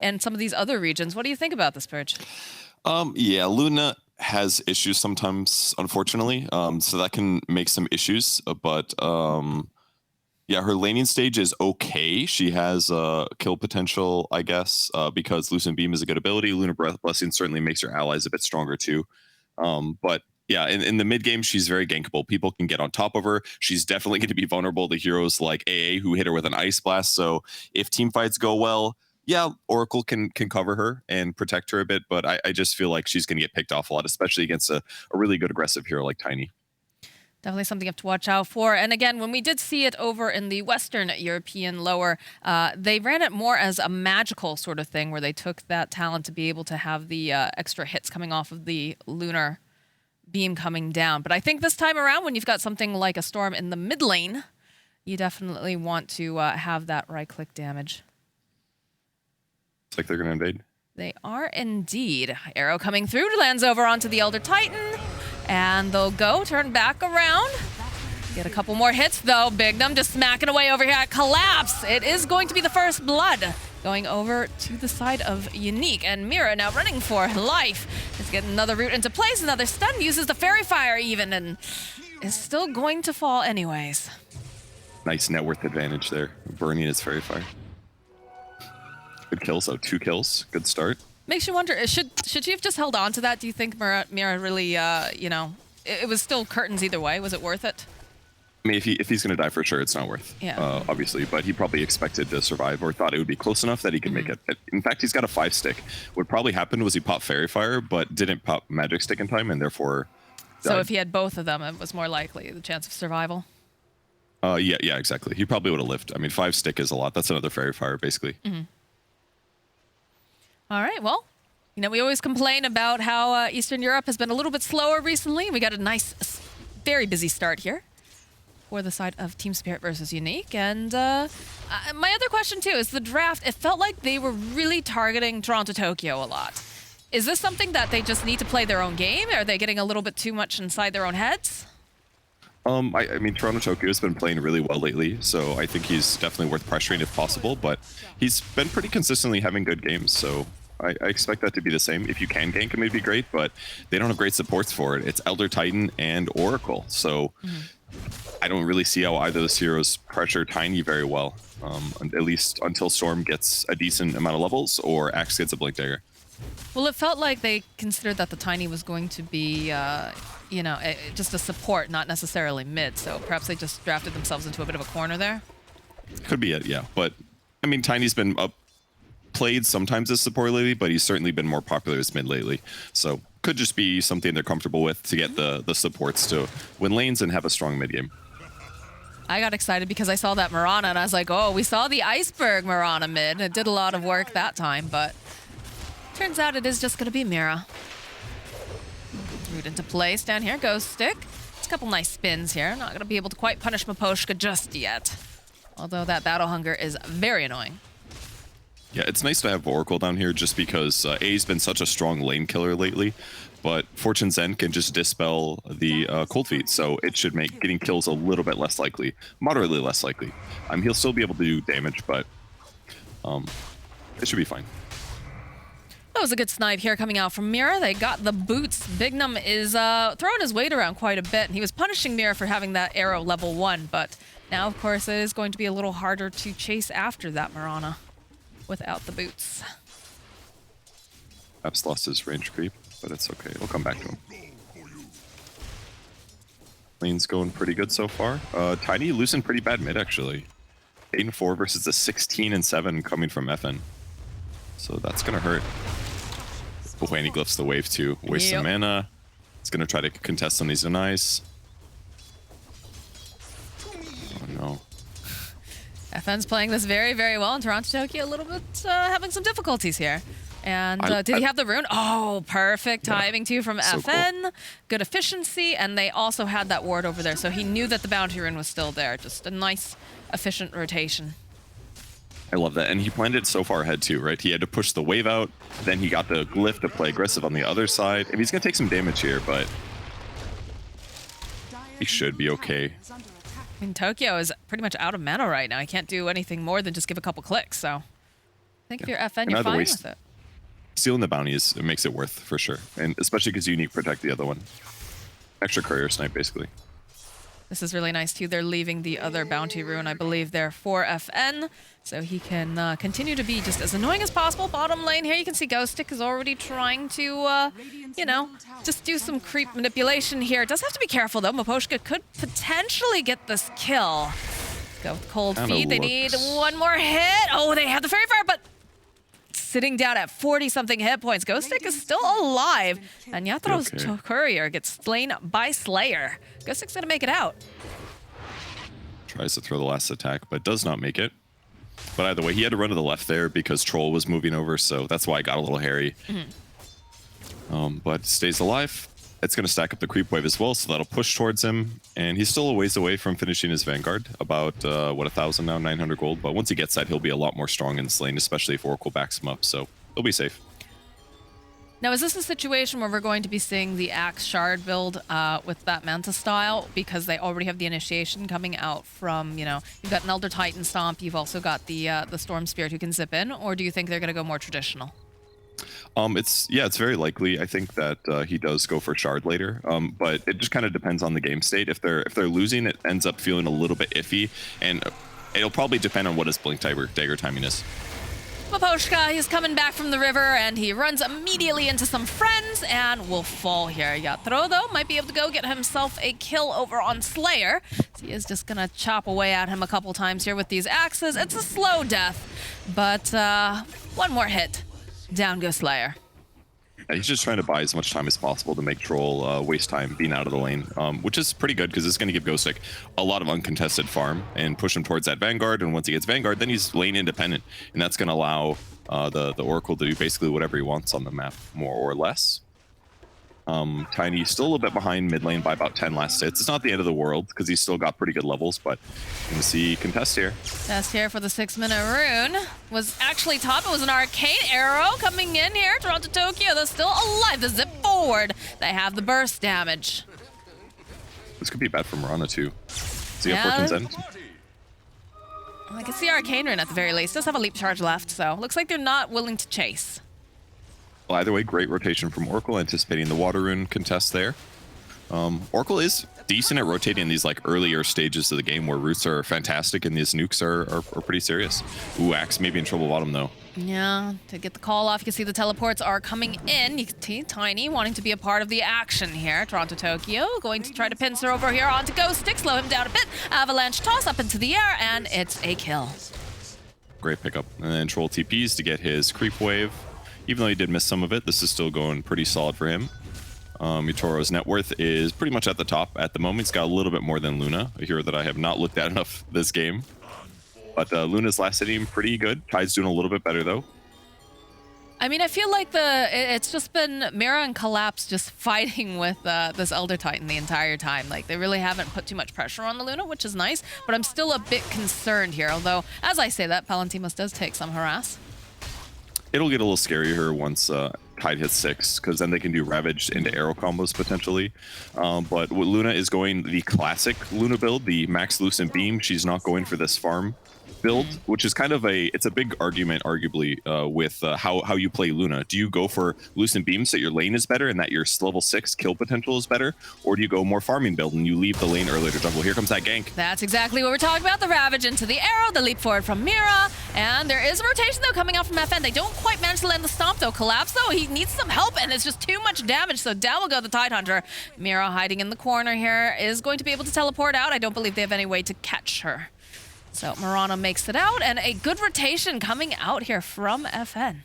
and some of these other regions. What do you think about this purge? Yeah, Luna has issues sometimes, unfortunately. So that can make some issues. But yeah, her laning stage is okay. She has kill potential, I guess, because Lucent Beam is a good ability. Lunar Breath Blessing certainly makes her allies a bit stronger too. But yeah, in the mid game, she's very gankable. People can get on top of her. She's definitely going to be vulnerable to heroes like AA who hit her with an Ice Blast. So if team fights go well, yeah, Oracle can cover her and protect her a bit. But I just feel like she's going to get picked off a lot, especially against a really good aggressive hero like Tiny. Definitely something you have to watch out for. And again, when we did see it over in the Western European lower, they ran it more as a magical sort of thing where they took that talent to be able to have the extra hits coming off of the lunar beam coming down. But I think this time around, when you've got something like a Storm in the mid lane, you definitely want to have that right-click damage. It's like they're going to invade. They are indeed. Arrow coming through, lands over onto the Elder Titan. And they'll go, turn back around. Get a couple more hits, though. Bignum just smacking away over here at Collapse. It is going to be the first blood going over to the side of Unique. And Mira now running for life. Is getting another root into place. Another stun. Uses the Fairy Fire even. And is still going to fall anyways. Nice net worth advantage there. Burning his Fairy Fire. Good kills, though. 2 kills. Good start. Makes you wonder, should she have just held on to that? Do you think Mira really, you know, it was still curtains either way. Was it worth it? I mean, if he's going to die for sure, it's not worth, obviously. But he probably expected to survive or thought it would be close enough that he could make it. In fact, he's got a 5-stick. What probably happened was he popped Fairy Fire, but didn't pop Magic Stick in time, and therefore died. So if he had both of them, it was more likely the chance of survival? Yeah, exactly. He probably would have lived. I mean, 5-stick is a lot. That's another Fairy Fire, basically. All right, well, you know, we always complain about how Eastern Europe has been a little bit slower recently. We got a nice, very busy start here for the side of Team Spirit versus Unique. And my other question, too, is the draft. It felt like they were really targeting Toronto-Tokyo a lot. Is this something that they just need to play their own game? Are they getting a little bit too much inside their own heads? I mean, Toronto-Tokyo has been playing really well lately, so I think he's definitely worth pressuring if possible, but he's been pretty consistently having good games, so I expect that to be the same. If you can gank him, it'd be great, but they don't have great supports for it. It's Elder Titan and Oracle, so I don't really see how either of those heroes pressure Tiny very well, at least until Storm gets a decent amount of levels or Axe gets a Blink Dagger. Well, it felt like they considered that the Tiny was going to be, you know, just a support, not necessarily mid. So perhaps they just drafted themselves into a bit of a corner there. Could be it, yeah. But I mean, Tiny's been played sometimes as support lately, but he's certainly been more popular as mid lately. So could just be something they're comfortable with to get the supports to win lanes and have a strong mid game. I got excited because I saw that Mirana and I was like, oh, we saw the Iceberg Mirana mid. It did a lot of work that time, but turns out it is just going to be Mira. Root into place down here. Ghost Stick. It's a couple nice spins here. Not going to be able to quite punish Miposhka just yet. Although that Battle Hunger is very annoying. Yeah, it's nice to have Oracle down here just because A's been such a strong lane killer lately. But Fortune's End can just dispel the Cold Feet, so it should make getting kills a little bit less likely. Moderately less likely. He'll still be able to do damage, but it should be fine. That was a good snipe here coming out from Mira. They got the boots. Bignum is throwing his weight around quite a bit, and he was punishing Mira for having that arrow level 1, but now, of course, it is going to be a little harder to chase after that Mirana without the boots. Perhaps lost his range creep, but it's okay. We'll come back to him. Lane's going pretty good so far. Tiny losing pretty bad mid, actually. 8-4 versus the 16-7 coming from FN. So that's going to hurt. Oh, and he glyphs the wave too. Waste some mana. It's going to try to contest some of these denies. Oh no. FN's playing this very, very well, and Toronto-Tokyo a little bit having some difficulties here. And did he have the rune? Oh, perfect timing too from so FN. Cool. Good efficiency, and they also had that ward over there, so he knew that the bounty rune was still there. Just a nice, efficient rotation. I love that, and he planned it so far ahead too, right? He had to push the wave out, then he got the glyph to play aggressive on the other side. And he's gonna take some damage here, but he should be okay. I mean, Tokyo is pretty much out of mana right now. He can't do anything more than just give a couple clicks, so I think if you're FN, And you're either fine way, with it. stealing the bounty it makes it worth for sure, and especially because you unique protect the other one. Extra courier snipe, basically. This is really nice too. They're leaving the other bounty rune, I believe, there for FN, so he can continue to be just as annoying as possible. Bottom lane here, you can see Ghostic is already trying to, you know, just do some creep manipulation here. Does have to be careful though. Miposhka could potentially get this kill. Go with cold feet. They need one more hit. Oh, they have the fairy fire, but sitting down at 40-something hit points. Ghostic is still alive, and Yatro's courier gets slain by Slayer. Ghostic's gonna make it out. Tries to throw the last attack, but does not make it. But either way, he had to run to the left there because Troll was moving over, so that's why I got a little hairy. But stays alive. It's going to stack up the creep wave as well, so that'll push towards him. And he's still a ways away from finishing his Vanguard. About, what, 1,000 now? 900 gold. But once he gets that, he'll be a lot more strong in this lane, especially if Oracle backs him up. So he'll be safe. Now, is this a situation where we're going to be seeing the Axe Shard build with that Manta style? Because they already have the initiation coming out from, you know, you've got an Elder Titan Stomp, you've also got the Storm Spirit who can zip in, or do you think they're going to go more traditional? It's very likely. I think that he does go for Shard later, but it just kind of depends on the game state. If they're losing, it ends up feeling a little bit iffy, and it'll probably depend on what his Blink Dagger timing is. Miposhka, he's coming back from the river, and he runs immediately into some friends and will fall here. Yatro, though, might be able to go get himself a kill over on Slayer. So he is just going to chop away at him a couple times here with these axes. It's a slow death, but one more hit. Down goes Slayer. Yeah, he's just trying to buy as much time as possible to make Troll waste time being out of the lane, which is pretty good because it's going to give Ghostic a lot of uncontested farm and push him towards that Vanguard. And once he gets Vanguard, then he's lane independent, and that's going to allow the Oracle to do basically whatever he wants on the map, more or less. Tiny still a little bit behind mid lane by about 10 last hits. It's not the end of the world because he's still got pretty good levels, but you can see contest here. Test here for the 6-minute rune. Was actually top. It was an arcane arrow coming in here. Toronto Tokyo, they're still alive. The zip forward. They have the burst damage. This could be bad for Mirana too. See how Fortune's end. I can see arcane rune at the very least. Does have a leap charge left, so looks like they're not willing to chase. Well, either way, great rotation from Oracle, anticipating the water rune contest there. Oracle is decent at rotating these like earlier stages of the game where roots are fantastic and these nukes are pretty serious. Ooh, Axe maybe in trouble bottom though. Yeah, to get the call off, you can see the teleports are coming in. You can see Tiny wanting to be a part of the action here. Toronto Tokyo going to try to pincer over here onto Ghostic, slow him down a bit. Avalanche toss up into the air, and it's a kill. Great pickup. And then Troll TPs to get his creep wave. Even though he did miss some of it, this is still going pretty solid for him. Yatoro's net worth is pretty much at the top at the moment. He's got a little bit more than Luna, a hero that I have not looked at enough this game. But Luna's last hitting pretty good. Tide's doing a little bit better though. I mean, I feel like it's just been Mira and Collapse just fighting with this Elder Titan the entire time. Like, they really haven't put too much pressure on the Luna, which is nice. But I'm still a bit concerned here. Although, as I say that, Palantimos does take some harass. It'll get a little scarier once Tide hits 6, because then they can do Ravaged into arrow combos potentially. But Luna is going the classic Luna build, the Max Lucent Beam. She's not going for this farm build, which is kind of it's a big argument, arguably, with how you play Luna. Do you go for Lucent Beams that your lane is better and that your level 6 kill potential is better? Or do you go more farming build and you leave the lane earlier to jungle? Here comes that gank. That's exactly what we're talking about. The Ravage into the arrow, the leap forward from Mira. And there is a rotation, though, coming out from FN. They don't quite manage to land the stomp, though. Collapse, though, he needs some help, and it's just too much damage. So down will go the Tidehunter. Mira hiding in the corner here is going to be able to teleport out. I don't believe they have any way to catch her. So Mirana makes it out, and a good rotation coming out here from FN.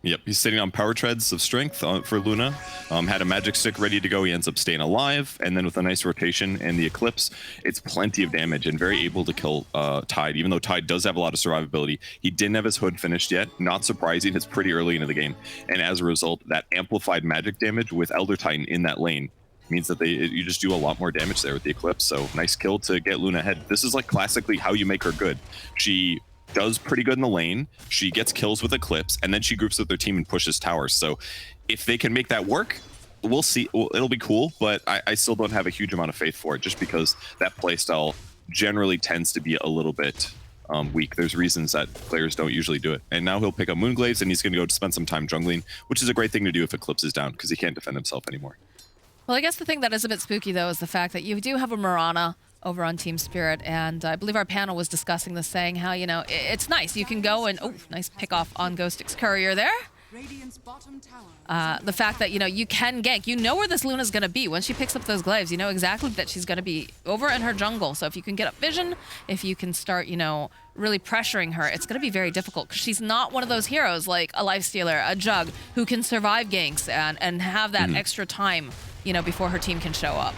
Yep, he's sitting on power treads of strength for Luna. Had a magic stick ready to go. He ends up staying alive, and then with a nice rotation and the Eclipse, it's plenty of damage and very able to kill Tide. Even though Tide does have a lot of survivability, he didn't have his hood finished yet. Not surprising, it's pretty early into the game. And as a result, that amplified magic damage with Elder Titan in that lane means that you just do a lot more damage there with the Eclipse. So nice kill to get Luna ahead. This is like classically how you make her good. She does pretty good in the lane, she gets kills with Eclipse, and then she groups with their team and pushes towers. So if they can make that work, we'll see. It'll be cool, but I still don't have a huge amount of faith for it, just because that playstyle generally tends to be a little bit weak. There's reasons that players don't usually do it. And now he'll pick up Moonglaives, and he's going to go spend some time jungling, which is a great thing to do if Eclipse is down, because he can't defend himself anymore. Well, I guess the thing that is a bit spooky, though, is the fact that you do have a Mirana over on Team Spirit, and I believe our panel was discussing this, saying how, you know, it's nice. You can go and, oh, nice pick off on Ghostix Courier there. The fact that, you know, you can gank. You know where this Luna's going to be. Once she picks up those glaives, you know exactly that she's going to be over in her jungle. So if you can get up vision, if you can start, you know, really pressuring her, it's going to be very difficult, because she's not one of those heroes like a Lifestealer, a Jug, who can survive ganks and have that extra time, you know, before her team can show up.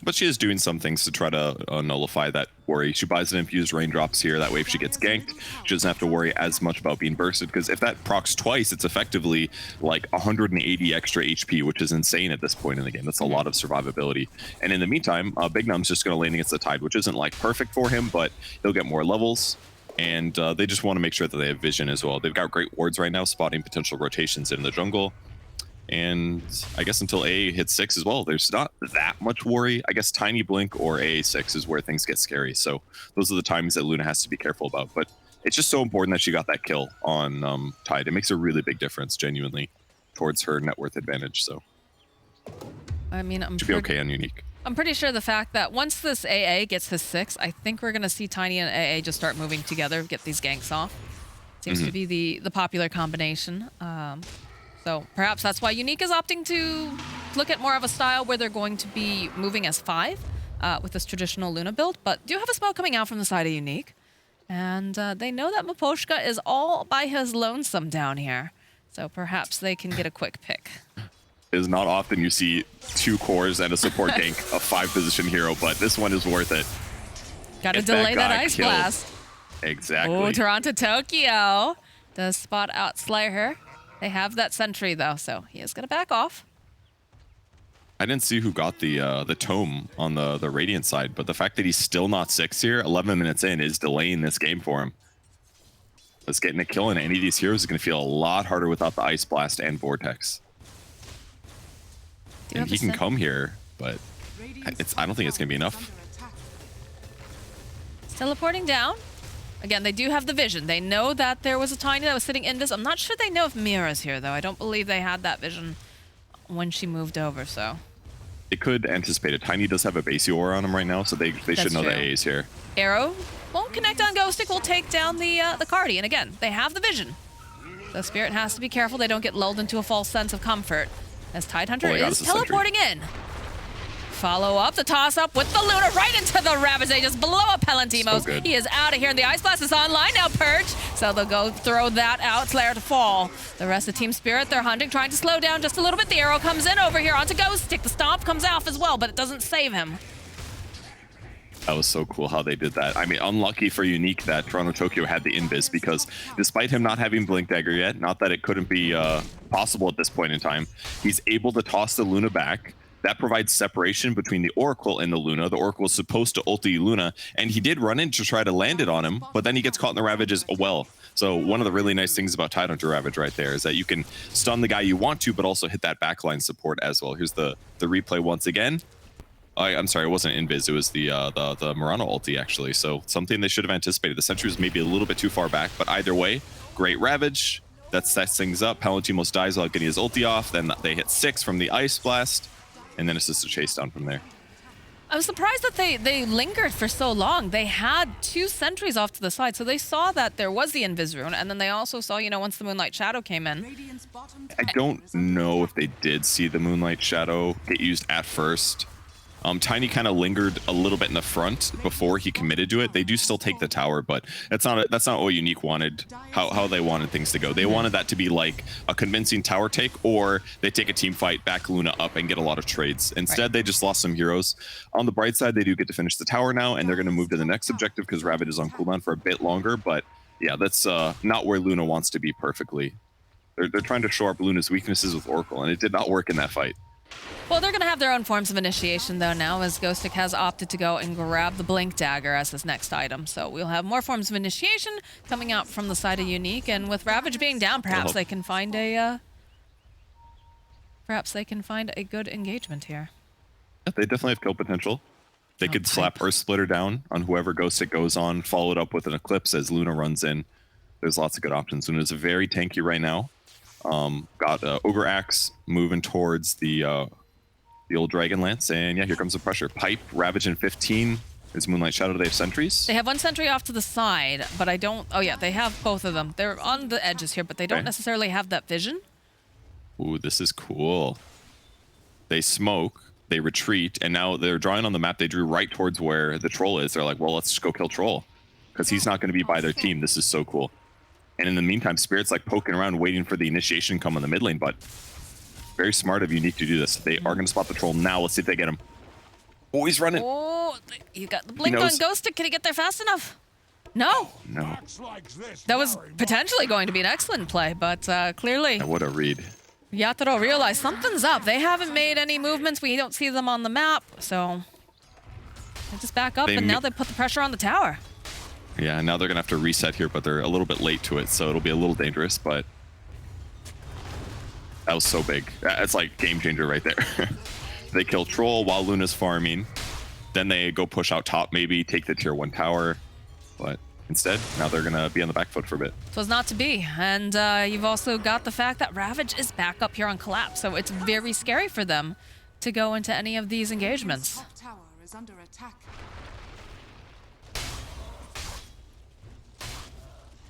But she is doing some things to try to nullify that worry. She buys an infused raindrops here. That way, if she gets ganked, she doesn't have to worry as much about being bursted. Because if that procs twice, it's effectively like 180 extra HP, which is insane at this point in the game. That's a lot of survivability. And in the meantime, Big Num's just going to lane against the Tide, which isn't like perfect for him, but he'll get more levels. And they just want to make sure that they have vision as well. They've got great wards right now, spotting potential rotations in the jungle. And I guess until AA hits 6 as well, there's not that much worry. I guess Tiny Blink or AA6 is where things get scary. So those are the times that Luna has to be careful about. But it's just so important that she got that kill on Tide. It makes a really big difference, genuinely, towards her net worth advantage. So I mean, should be okay on Unique. I'm pretty sure the fact that once this AA gets his 6, I think we're going to see Tiny and AA just start moving together, get these ganks off. Seems to be the popular combination. So perhaps that's why Unique is opting to look at more of a style where they're going to be moving as 5 with this traditional Luna build. But do have a smoke coming out from the side of Unique. And they know that Miposhka is all by his lonesome down here. So perhaps they can get a quick pick. It is not often you see 2 cores and a support gank, a 5-position hero, but this one is worth it. Gotta delay that Ice killed. Blast. Exactly. Oh, Toronto Tokyo does spot out Slayer. They have that sentry, though, so he is going to back off. I didn't see who got the tome on the Radiant side, but the fact that he's still not 6 here, 11 minutes in, is delaying this game for him. Just getting a kill on any of these heroes is going to feel a lot harder without the Ice Blast and Vortex. And he can come here, but I don't think it's going to be enough. Teleporting down. Again, they do have the vision. They know that there was a Tiny that was sitting invis. I'm not sure they know if Mira's here, though. I don't believe they had that vision when she moved over, so. They could anticipate it. Tiny does have a base aura on him right now, so they should know that A is here. Arrow won't connect on Ghostic. Will take down the Cardi. And again, they have the vision. The Spirit has to be careful they don't get lulled into a false sense of comfort, as Tidehunter is teleporting in. Follow up, the toss up with the Luna right into the Ravage. They just blow up Pelentimos. So he is out of here, and the Ice Blast is online now, Perch. So they'll go throw that out, Slayer to fall. The rest of Team Spirit, they're hunting, trying to slow down just a little bit. The arrow comes in over here onto Ghostic. The stomp comes off as well, but it doesn't save him. That was so cool how they did that. I mean, unlucky for Unique that Toronto Tokyo had the invis, because despite him not having Blink Dagger yet, not that it couldn't be possible at this point in time, he's able to toss the Luna back. That provides separation between the Oracle and the Luna. The Oracle is supposed to ulti Luna, and he did run in to try to land it on him, but then he gets caught in the Ravage as well. So one of the really nice things about Tidehunter Ravage right there is that you can stun the guy you want to, but also hit that backline support as well. Here's the replay once again. I'm sorry, it wasn't Invis, it was the Murano ulti, actually. So something they should have anticipated. The sentry was maybe a little bit too far back, but either way, great Ravage. That sets things up. Palantimos dies while getting his ulti off. Then they hit 6 from the Ice Blast, and then it's just a chase down from there. I was surprised that they lingered for so long. They had 2 sentries off to the side, so they saw that there was the Invis rune, and then they also saw, you know, once the Moonlight Shadow came in. I don't know if they did see the Moonlight Shadow get used at first. Tiny kind of lingered a little bit in the front before he committed to it. They do still take the tower, but that's not what Unique wanted, how they wanted things to go. They wanted that to be like a convincing tower take, or they take a team fight, back Luna up, and get a lot of trades. Instead, they just lost some heroes. On the bright side, they do get to finish the tower now, and they're going to move to the next objective because Ravage is on cooldown for a bit longer. But yeah, that's not where Luna wants to be perfectly. They're trying to shore up Luna's weaknesses with Oracle, and it did not work in that fight. Well, they're going to have their own forms of initiation, though, now, as Ghostic has opted to go and grab the Blink Dagger as his next item. So we'll have more forms of initiation coming out from the side of Unique, and with Ravage being down, perhaps they can find a good engagement here. They definitely have kill potential. They could slap Earth Splitter down on whoever Ghost it goes on, followed up with an Eclipse as Luna runs in. There's lots of good options. Luna's very tanky right now. Got Ogre Axe moving towards the old Dragon Lance, and yeah, here comes the pressure. Pipe, Ravage in 15. Is Moonlight Shadow. They have sentries. They have one sentry off to the side, but I don't... Oh yeah, they have both of them. They're on the edges here, but they don't necessarily have that vision. Ooh, this is cool. They smoke, they retreat, and now they're drawing on the map. They drew right towards where the Troll is. They're like, well, let's just go kill Troll, because he's not going to be by their team. This is so cool. And in the meantime, Spirit's like poking around, waiting for the initiation to come on the mid lane, but very smart of Unique to do this. They are going to spot the Troll now. Let's see if they get him. Oh, he's running. Oh, you got the blink on Ghost. Can he get there fast enough? No. No. That was potentially going to be an excellent play, but clearly... What a read. Yatoro realized something's up. They haven't made any movements. We don't see them on the map, so... They just back up, and now they put the pressure on the tower. Yeah, now they're going to have to reset here, but they're a little bit late to it, so it'll be a little dangerous, but... That was so big. That's like game changer right there. They kill Troll while Luna's farming. Then they go push out top, maybe take the tier 1 tower. But instead, now they're going to be on the back foot for a bit. So it's not to be. And you've also got the fact that Ravage is back up here on Collapse. So it's very scary for them to go into any of these engagements. Top tower is under attack.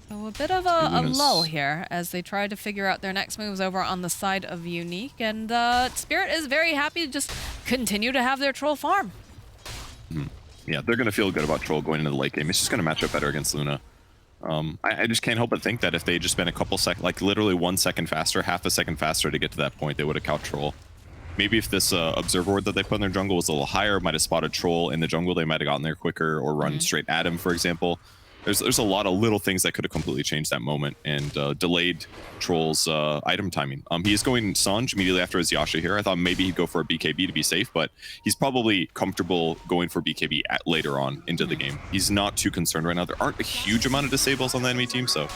So a bit of a lull here as they try to figure out their next moves over on the side of Unique. And Spirit is very happy to just continue to have their Troll farm. Yeah, they're going to feel good about Troll going into the late game. It's just going to match up better against Luna. I just can't help but think that if they just been a couple seconds, like literally 1 second faster, half a second faster to get to that point, they would have caught Troll. Maybe if this Observer Ward that they put in their jungle was a little higher, might have spotted Troll in the jungle, they might have gotten there quicker or run straight at him, for example. There's a lot of little things that could have completely changed that moment and delayed Troll's item timing. He is going Sanj immediately after his Yasha here. I thought maybe he'd go for a BKB to be safe, but he's probably comfortable going for BKB later on into the game. He's not too concerned right now. There aren't a huge amount of disables on the enemy team, so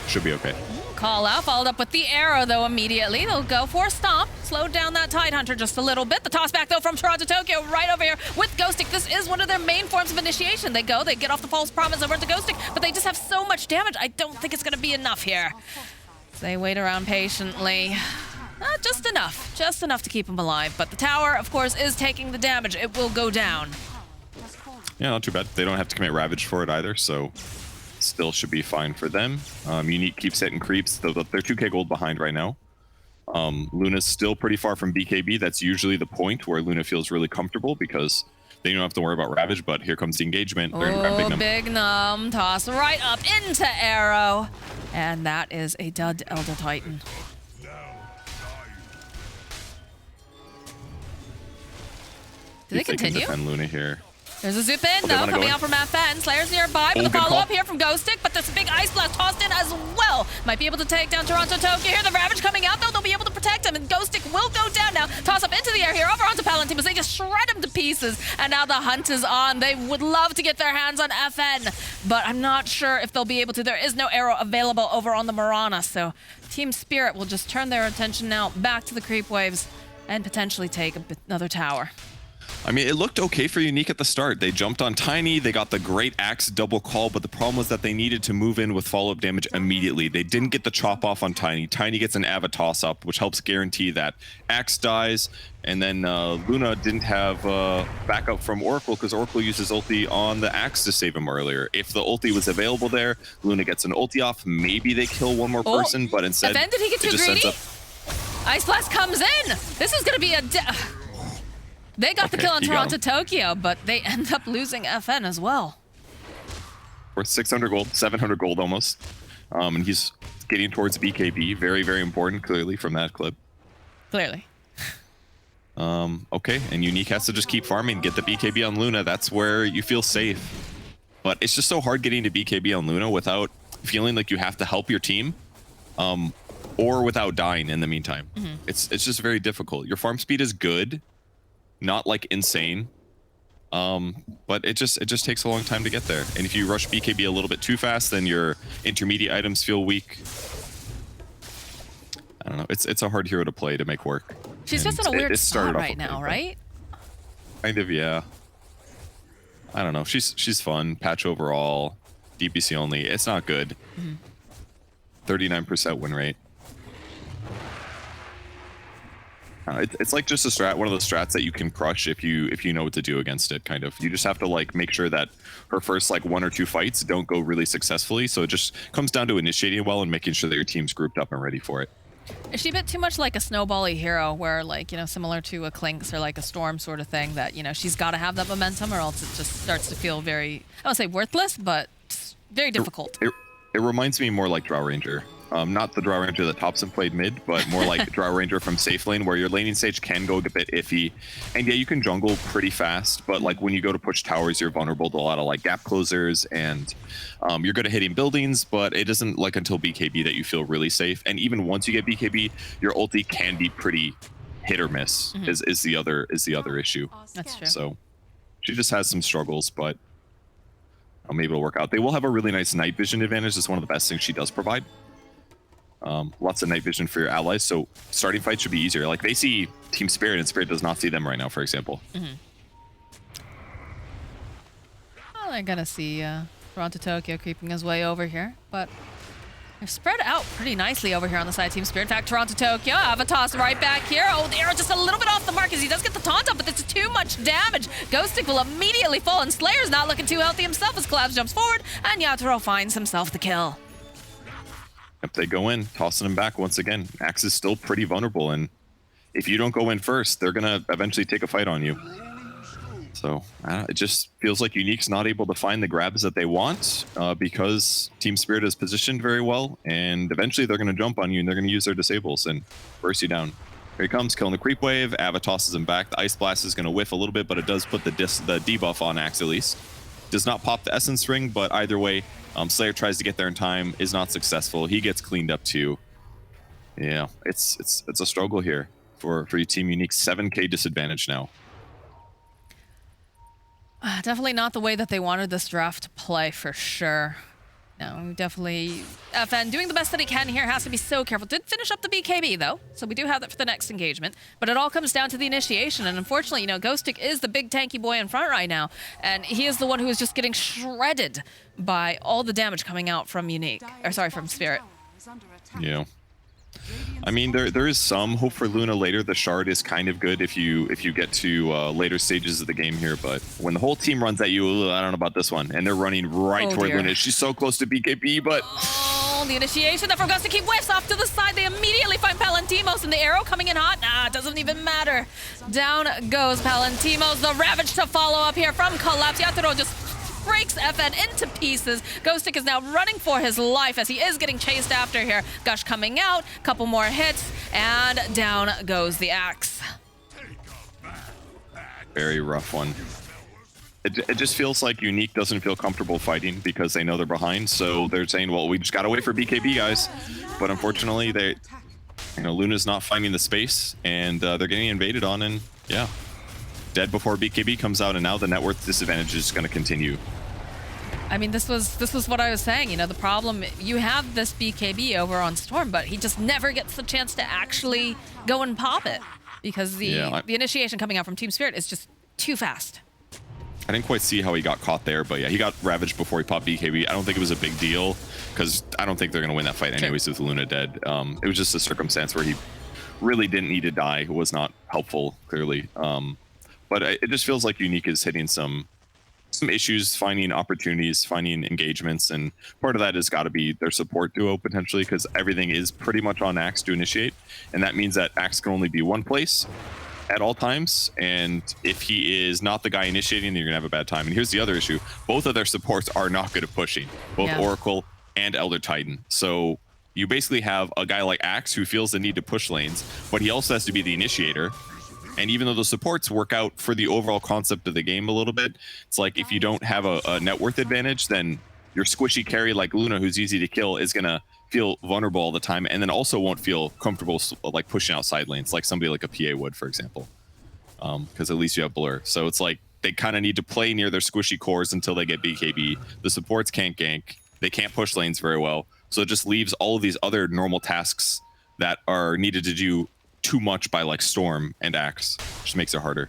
should be okay. Call out, followed up with the arrow, though, immediately. They'll go for a stomp. Slowed down that Tidehunter just a little bit. The toss back, though, from Toronto Tokyo right over here with Ghostic. This is one of their main forms of initiation. They get off the false promise over to Ghostic, but they just have so much damage. I don't think it's going to be enough here. They wait around patiently. Just enough to keep him alive. But the tower, of course, is taking the damage. It will go down. Yeah, not too bad. They don't have to commit Ravage for it either, so still should be fine for them. Unique keeps hitting creeps. They're 2k gold behind right now. Luna's still pretty far from BKB. That's usually the point where Luna feels really comfortable because they don't have to worry about Ravage, but here comes the engagement. They're gonna grab Big Num. Toss right up into Arrow. And that is a dud Elder Titan. Do they continue? Defend Luna here. There's a zip in, though, coming out from FN. Slayer's nearby, but the follow-up here from Ghostic, but this big Ice Blast tossed in as well. Might be able to take down Toronto Tokyo here. The Ravage coming out, though. They'll be able to protect him, and Ghostic will go down now. Toss up into the air here, over onto Palantir, but they just shred him to pieces. And now the hunt is on. They would love to get their hands on FN, but I'm not sure if they'll be able to. There is no arrow available over on the Mirana, so Team Spirit will just turn their attention now back to the creep waves and potentially take another tower. I mean, it looked okay for Unique at the start. They jumped on Tiny, they got the great Axe double call, but the problem was that they needed to move in with follow-up damage immediately. They didn't get the chop off on Tiny. Tiny gets an Ava toss-up, which helps guarantee that Axe dies, and then Luna didn't have backup from Oracle because Oracle used his ulti on the Axe to save him earlier. If the ulti was available there, Luna gets an ulti off, maybe they kill one more person, but instead, FN, did he get too greedy? Ice Blast comes in! This is gonna be a... They got the kill on Toronto Tokyo, but they end up losing FN as well. Worth 600 gold, 700 gold almost. And he's getting towards BKB. Very, very important, clearly, from that clip. Clearly. Okay, and Unique has to just keep farming, get the BKB on Luna. That's where you feel safe. But it's just so hard getting to BKB on Luna without feeling like you have to help your team. Or without dying in the meantime. It's just very difficult. Your farm speed is good. Not like insane, but it just takes a long time to get there. And if you rush BKB a little bit too fast, then your intermediate items feel weak. I don't know. It's a hard hero to play to make work. She's just in a weird spot right now, right? Kind of, yeah. I don't know. She's fun. Patch overall, DPC only. It's not good. 39% win rate. It's like just a strat, one of those strats that you can crush if you know what to do against it. Kind of, you just have to like make sure that her first like 1 or 2 fights don't go really successfully. So it just comes down to initiating well and making sure that your team's grouped up and ready for it. Is she a bit too much like a snowbally hero, where like, you know, similar to a Clinks or like a Storm sort of thing, that, you know, she's got to have that momentum or else it just starts to feel very, I won't say worthless, but very difficult. It reminds me more like Drow Ranger. Not the Drow Ranger that Thompson played mid, but more like Drow Ranger from safe lane, where your laning stage can go a bit iffy. And yeah, you can jungle pretty fast, but like when you go to push towers, you're vulnerable to a lot of like gap closers, and you're good at hitting buildings, but it isn't like until BKB that you feel really safe. And even once you get BKB, your ulti can be pretty hit or miss, is the other issue. That's true. So she just has some struggles, but maybe it'll work out. They will have a really nice night vision advantage. That's one of the best things she does provide. Lots of night vision for your allies, so starting fights should be easier. Like, they see Team Spirit, and Spirit does not see them right now, for example. Well, they're gonna see Toronto Tokyo creeping his way over here, but they're spread out pretty nicely over here on the side of Team Spirit. In fact, Toronto Tokyo have a toss right back here. Oh, the arrow just a little bit off the mark as he does get the taunt up, but that's too much damage. Ghostic will immediately fall, and Slayer's not looking too healthy himself as Collapse jumps forward, and Yatoro finds himself the kill. If they go in, tossing him back once again. Axe is still pretty vulnerable, and if you don't go in first, they're gonna eventually take a fight on you. So it just feels like Unique's not able to find the grabs that they want because Team Spirit is positioned very well, and eventually they're gonna jump on you and they're gonna use their disables and burst you down. Here he comes, killing the creep wave. Ava tosses him back. The Ice Blast is gonna whiff a little bit, but it does put the debuff on Axe at least. Does not pop the Essence Ring, but either way, Slayer tries to get there in time, is not successful. He gets cleaned up too. Yeah, it's a struggle here for your Team Unique. 7K disadvantage now. Definitely not the way that they wanted this draft to play, for sure. No, definitely. FN doing the best that he can here, has to be so careful. Did finish up the BKB though, so we do have that for the next engagement. But it all comes down to the initiation, and unfortunately, you know, Ghostic is the big tanky boy in front right now, and he is the one who is just getting shredded by all the damage coming out from from Spirit. Yeah. I mean, there is some hope for Luna later. The shard is kind of good if you get to later stages of the game here, but when the whole team runs at you, I don't know about this one. And they're running right toward Luna. She's so close to BKB, but... Oh, the initiation that forgot to keep whiffs off to the side. They immediately find Palantimos, and the arrow coming in hot. Nah, it doesn't even matter. Down goes Palantimos. The Ravage to follow up here from Collapse. Yatoro just breaks FN into pieces. Ghostic is now running for his life as he is getting chased after here. Gush coming out, couple more hits, and down goes the Axe. Very rough one. It just feels like Unique doesn't feel comfortable fighting because they know they're behind, so they're saying, well, we just gotta wait for BKB, guys. But unfortunately, Luna's not finding the space, and they're getting invaded on, and yeah. Dead before BKB comes out, and now the net worth disadvantage is going to continue. I mean, this was what I was saying. You know, the problem, you have this BKB over on Storm, but he just never gets the chance to actually go and pop it because the initiation coming out from Team Spirit is just too fast. I didn't quite see how he got caught there, but yeah, he got ravaged before he popped BKB. I don't think it was a big deal because I don't think they're going to win that fight anyways with Luna dead. It was just a circumstance where he really didn't need to die. It was not helpful, clearly. But it just feels like Unique is hitting some issues, finding opportunities, finding engagements, and part of that has got to be their support duo potentially, because everything is pretty much on Axe to initiate, and that means that Axe can only be one place at all times, and if he is not the guy initiating, then you're gonna have a bad time. And here's the other issue: both of their supports are not good at pushing, both Oracle and Elder Titan. So you basically have a guy like Axe who feels the need to push lanes, but he also has to be the initiator. And even though the supports work out for the overall concept of the game a little bit, it's like if you don't have a net worth advantage, then your squishy carry like Luna, who's easy to kill, is going to feel vulnerable all the time, and then also won't feel comfortable like pushing out side lanes like somebody like a PA would, for example, because at least you have Blur. So it's like they kind of need to play near their squishy cores until they get BKB. The supports can't gank. They can't push lanes very well. So it just leaves all of these other normal tasks that are needed to do too much by like Storm and Axe, which makes it harder.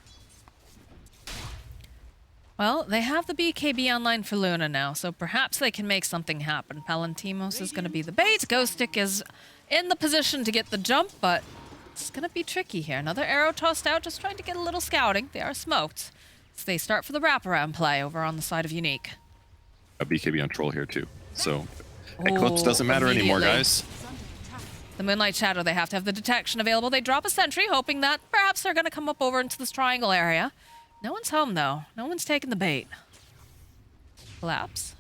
Well, they have the BKB online for Luna now, so perhaps they can make something happen. Palantimos is going to be the bait. Ghostic is in the position to get the jump, but it's going to be tricky here. Another arrow tossed out, just trying to get a little scouting. They are smoked. So they start for the wraparound play over on the side of Unique. A BKB on Troll here too. So Eclipse doesn't matter anymore, guys. The Moonlight Shadow, they have to have the detection available. They drop a sentry, hoping that perhaps they're going to come up over into this triangle area. No one's home, though. No one's taking the bait. Collapse.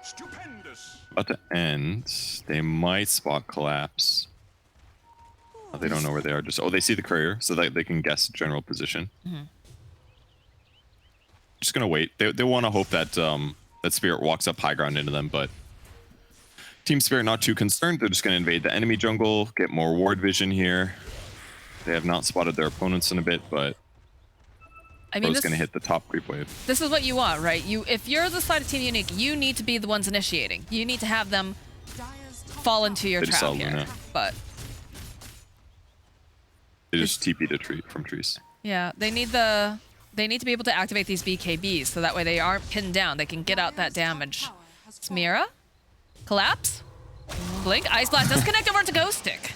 Stupendous. About to end. They might spot Collapse. Oh, they don't know where they are. Just they see the courier, so that they can guess general position. Just gonna wait. They want to hope that that Spirit walks up high ground into them, but Team Spirit not too concerned. They're just gonna invade the enemy jungle, get more ward vision here. They have not spotted their opponents in a bit, but I mean, Bro's gonna hit the top creep wave. This is what you want, right? If you're the side of Team Unique, you need to be the ones initiating. You need to have them fall into your They just trap saw here. Luna. But They just TP to tree from trees. yeah, they need to be able to activate these BKBs so that way they aren't pinned down. They can get out that damage. Smira, collapse, blink, ice blast, disconnect over to Ghostic.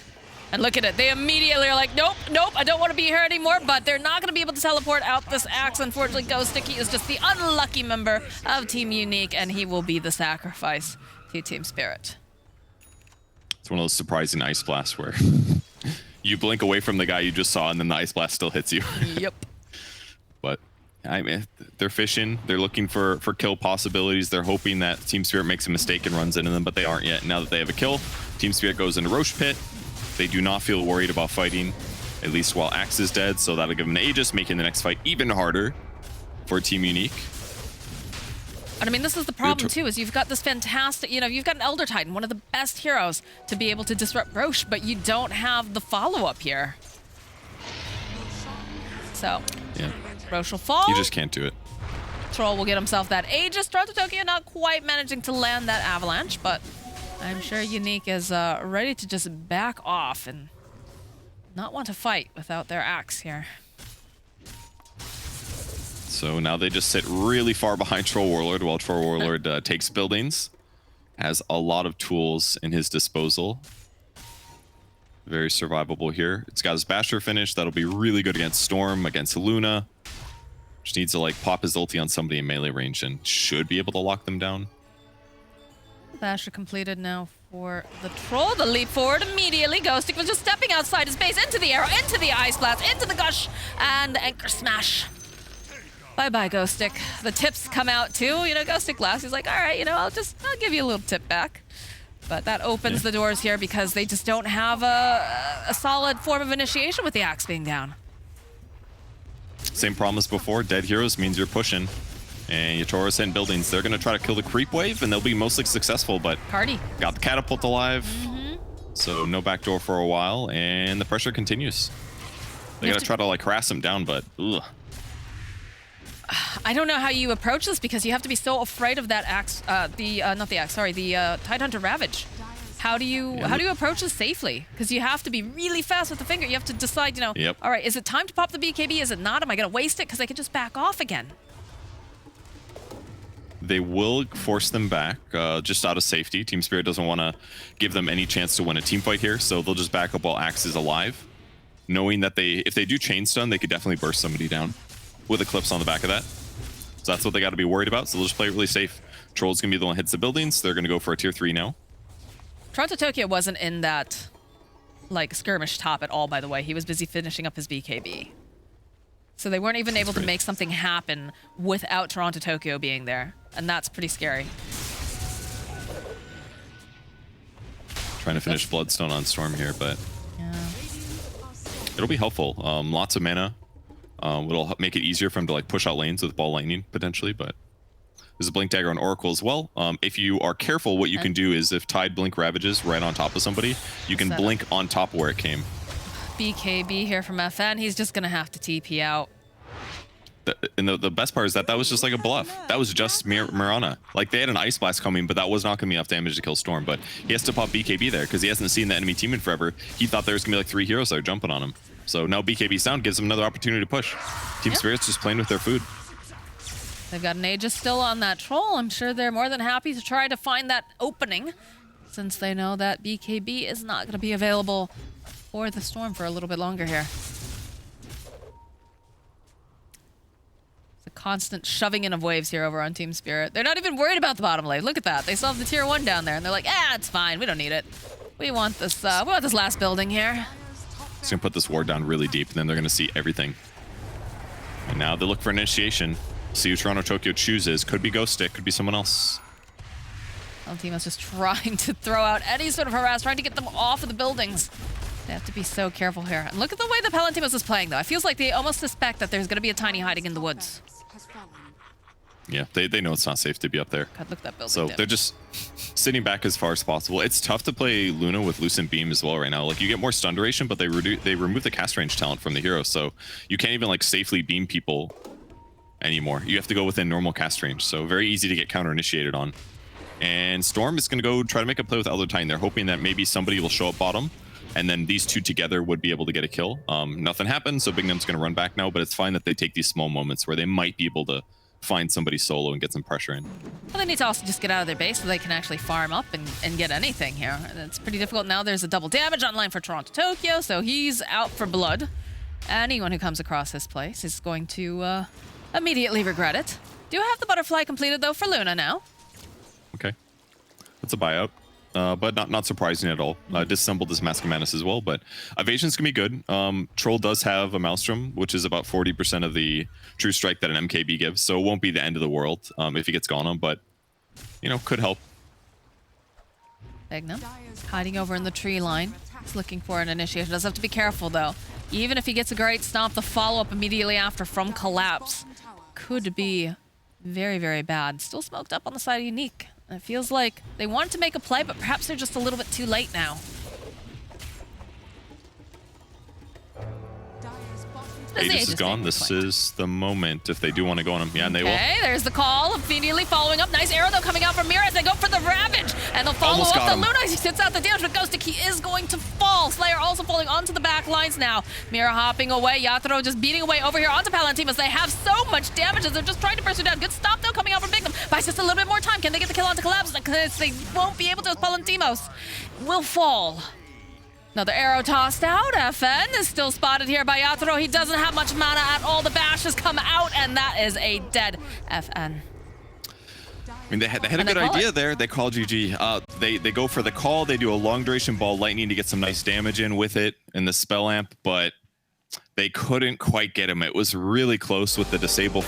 And look at it. They immediately are like, nope, nope, I don't want to be here anymore, but they're not going to be able to teleport out this axe. Unfortunately, Ghostic, he is just the unlucky member of Team Unique, and he will be the sacrifice to Team Spirit. It's one of those surprising ice blasts where you blink away from the guy you just saw, and then the ice blast still hits you. Yep. But I mean, they're fishing. They're looking for kill possibilities. They're hoping that Team Spirit makes a mistake and runs into them, but they aren't yet. Now that they have a kill, Team Spirit goes into Roche Pit. They do not feel worried about fighting, at least while Axe is dead, so that'll give them the Aegis, making the next fight even harder for Team Unique. And I mean, this is the problem too, is you've got this fantastic, you've got an Elder Titan, one of the best heroes to be able to disrupt Roche, but you don't have the follow-up here. So, Yeah, Roche will fall. you just can't do it. Troll will get himself that Aegis. Dota2 not quite managing to land that avalanche, but I'm sure Unique is ready to just back off and not want to fight without their axe here. So now they just sit really far behind Troll Warlord while Troll Warlord takes buildings. Has a lot of tools in his disposal. Very survivable here. It's got his Basher finish. That'll be really good against Storm, against Luna. Just needs to like pop his ulti on somebody in melee range and should be able to lock them down. Basher completed now for the Troll. The leap forward immediately. Ghostic was just stepping outside his base, into the arrow, into the ice blast, into the gush, and the anchor smash. Bye-bye, Ghostic. The tips come out too. Ghostic laughs. He's like, all right, I'll give you a little tip back. But that opens the doors here because they just don't have a solid form of initiation with the axe being down. Same problem as before. Dead heroes means you're pushing. And Yatoro's hitting buildings. They're going to try to kill the creep wave, and they'll be mostly successful, but Party. got the catapult alive. So no backdoor for a while, and the pressure continues. They got to try to harass them down, but ugh. I don't know how you approach this because you have to be so afraid of that axe, the Tidehunter Ravage. How do you approach this safely? Because you have to be really fast with the finger. You have to decide, Yep. all right, is it time to pop the BKB? Is it not? Am I going to waste it? Because I could just back off again. They will force them back just out of safety. Team Spirit doesn't want to give them any chance to win a team fight here, so they'll just back up while Axe is alive, knowing that if they do chain stun, they could definitely burst somebody down with Eclipse on the back of that. So that's what they got to be worried about, so they'll just play it really safe. Troll's going to be the one that hits the buildings. They're going to go for a tier 3 now. Toronto Tokyo wasn't in that skirmish top at all, by the way. He was busy finishing up his BKB. So they weren't even able to make something happen without Toronto Tokyo being there. And that's pretty scary. Trying to finish Bloodstone on Storm here, but Yeah. it'll be helpful. Lots of mana. It'll make it easier for him to push out lanes with Ball Lightning, potentially, but there's a Blink Dagger on Oracle as well. If you are careful, what you can do is if Tide Blink ravages right on top of somebody, you can blink on top of where it came. BKB here from FN. He's just going to have to TP out. And the best part is that was just like a bluff. That was just Mirana. They had an Ice Blast coming, but that was not going to be enough damage to kill Storm. But he has to pop BKB there because he hasn't seen the enemy team in forever. He thought there was going to be 3 heroes that are jumping on him. So now BKB's down, gives him another opportunity to push. Team Spirit's just playing with their food. They've got an Aegis still on that troll. I'm sure they're more than happy to try to find that opening, since they know that BKB is not going to be available for the Storm for a little bit longer here. It's a constant shoving in of waves here over on Team Spirit. They're not even worried about the bottom lane. Look at that. They still have the tier 1 down there, and they're like, it's fine. We don't need it. We want this last building here. It's going to put this ward down really deep, and then they're going to see everything. And now they look for initiation. See who Toronto Tokyo chooses. Could be Ghost Stick, could be someone else. Team's just trying to throw out any sort of harass, trying to get them off of the buildings. They have to be so careful here. And look at the way the Palantimos is playing, though. It feels like they almost suspect that there's going to be a tiny hiding in the woods. Yeah, they know it's not safe to be up there. God, look at that building. So down. they're just sitting back as far as possible. It's tough to play Luna with Lucent Beam as well right now. Like, you get more stun duration, but they remove the cast range talent from the hero, so you can't even like safely beam people anymore. You have to go within normal cast range, so very easy to get counter initiated on. And Storm is going to go try to make a play with Elder Titan. They're hoping that maybe somebody will show up bottom, and then these two together would be able to get a kill. Nothing happened, so Bignum's going to run back now, but it's fine that they take these small moments where they might be able to find somebody solo and get some pressure in. Well, they need to also just get out of their base so they can actually farm up and get anything here. And it's pretty difficult now. There's a double damage online for Toronto Tokyo, so he's out for blood. Anyone who comes across this place is going to immediately regret it. Do have the butterfly completed, though, for Luna now. Okay. That's a buyout. But not surprising at all. Disassembled this Mask of Madness as well, but evasion's gonna be good. Troll does have a Maelstrom, which is about 40% of the true strike that an MKB gives, so it won't be the end of the world if he gets gone on, but, you know, could help. Bignum hiding over in the tree line. He's looking for an initiation. Does have to be careful, though. Even if he gets a great stomp, the follow-up immediately after from Collapse could be very, very bad. Still smoked up on the side of Unique. It feels like they wanted to make a play, but perhaps they're just a little bit too late now. Aegis is gone. This is the moment if they do want to go on him. Yeah, and they will. Okay, there's the call. Immediately following up. Nice arrow, though, coming out from Mira as they go for the Ravage. And they'll follow up the Luna. He sits out the damage, but Ghost Stick, he is going to fall. Slayer also falling onto the back lines now. Mira hopping away. Yatoro just beating away over here onto Palantimos. They have so much damage as they're just trying to burst her down. Good stop, though, coming out from Bignum. Buys just a little bit more time. Can they get the kill onto Collapse? Because they won't be able to. Palantimos will fall. Another arrow tossed out. FN is still spotted here by Yatoro. He doesn't have much mana at all. The bash has come out, and that is a dead FN. I mean, they had a good idea there. They call GG. They go for the call. They do a long duration ball lightning to get some nice damage in with it in the spell amp, but they couldn't quite get him. It was really close with the disable